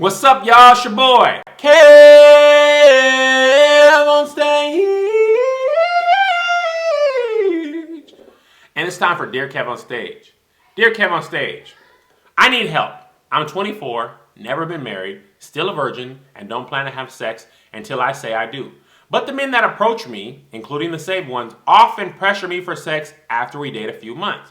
What's up, y'all? It's your boy, Kev on stage. And it's time for Dear Kev on Stage. Dear Kev on Stage, I need help. I'm 24, never been married, still a virgin, and don't plan to have sex until I say I do. But the men that approach me, including the saved ones, often pressure me for sex after we date a few months.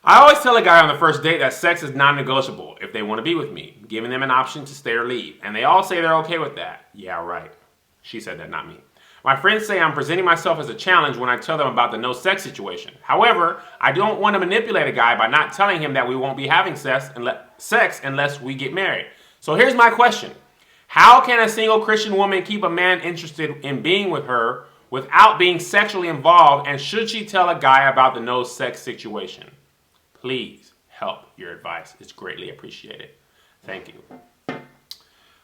I always tell a guy on the first date that sex is non-negotiable if they want to be with me, giving them an option to stay or leave. And they all say they're okay with that. Yeah, right. She said that, not me. My friends say I'm presenting myself as a challenge when I tell them about the no sex situation. However, I don't want to manipulate a guy by not telling him that we won't be having sex unless we get married. So here's my question. How can a single Christian woman keep a man interested in being with her without being sexually involved, and should she tell a guy about the no sex situation? Please help. Your advice is greatly appreciated. Thank you.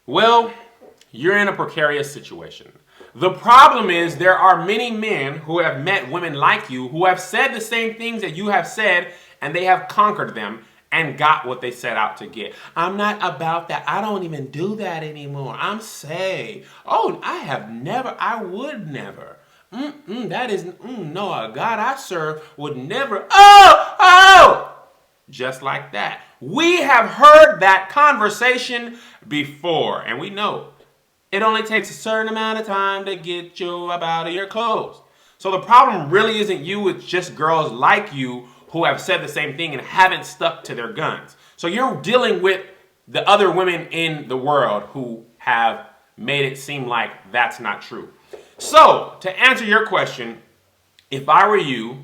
Well, you're in a precarious situation. The problem is there are many men who have met women like you who have said the same things that you have said, and they have conquered them and got what they set out to get. I'm not about that. I don't even do that anymore. I'm saved. Oh, I would never. No, a God I serve would never. Just like that. We have heard that conversation before, and we know it only takes a certain amount of time to get you up out of your clothes. So the problem really isn't you, it's just girls like you who have said the same thing and haven't stuck to their guns. So you're dealing with the other women in the world who have made it seem like that's not true. So, to answer your question, if I were you,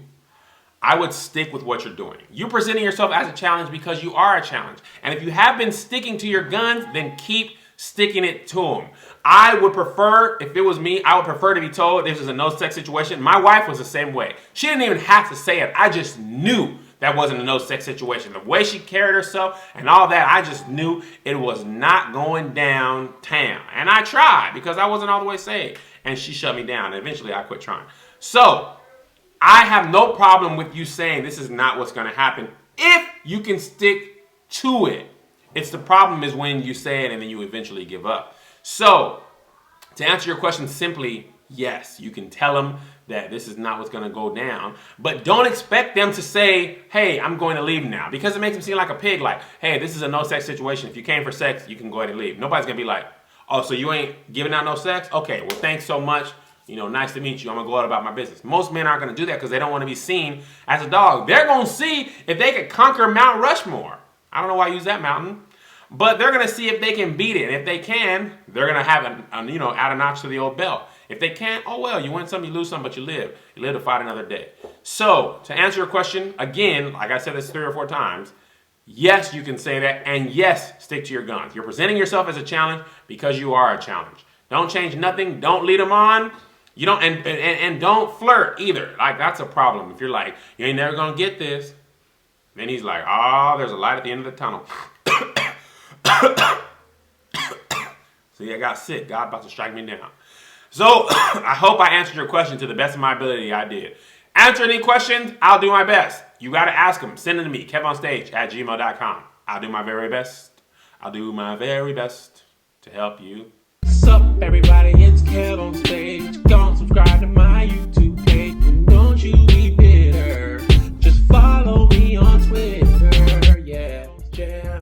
I would stick with what you're doing. You're presenting yourself as a challenge because you are a challenge. And if you have been sticking to your guns, then keep sticking it to them. I would prefer, if it was me, I would prefer to be told this is a no-sex situation. My wife was the same way. She didn't even have to say it. I just knew that wasn't a no-sex situation. The way she carried herself and all that, I just knew it was not going downtown. And I tried because I wasn't all the way saved. And she shut me down. And eventually I quit trying. So, I have no problem with you saying this is not what's going to happen if you can stick to it. It's the problem is when you say it and then you eventually give up. So, to answer your question simply, yes, you can tell them that this is not what's going to go down. But don't expect them to say, hey, I'm going to leave now. Because it makes them seem like a pig. Like, hey, this is a no-sex situation. If you came for sex, you can go ahead and leave. Nobody's going to be like, oh, so you ain't giving out no sex? Okay, well, thanks so much. You know, nice to meet you. I'm going to go out about my business. Most men aren't going to do that because they don't want to be seen as a dog. They're going to see if they can conquer Mount Rushmore. I don't know why I use that mountain. But they're going to see if they can beat it. And if they can, they're going to have, add a notch to the old belt. If they can't, oh well, you win some, you lose some, but you live. You live to fight another day. So, to answer your question, again, like I said this 3 or 4 times, yes, you can say that, and yes, stick to your guns. You're presenting yourself as a challenge because you are a challenge. Don't change nothing. Don't lead them on. You don't, and don't flirt either. Like, that's a problem. If you're like, you ain't never gonna get this, then he's like, there's a light at the end of the tunnel. See, I got sick. God about to strike me down. So, I hope I answered your question to the best of my ability. I did. Answer any questions, I'll do my best. You got to ask them. Send them to me, kevonstage@gmail.com. I'll do my very best. I'll do my very best to help you. What's up, everybody? It's Kev on Stage. Go and subscribe to my YouTube page. And don't you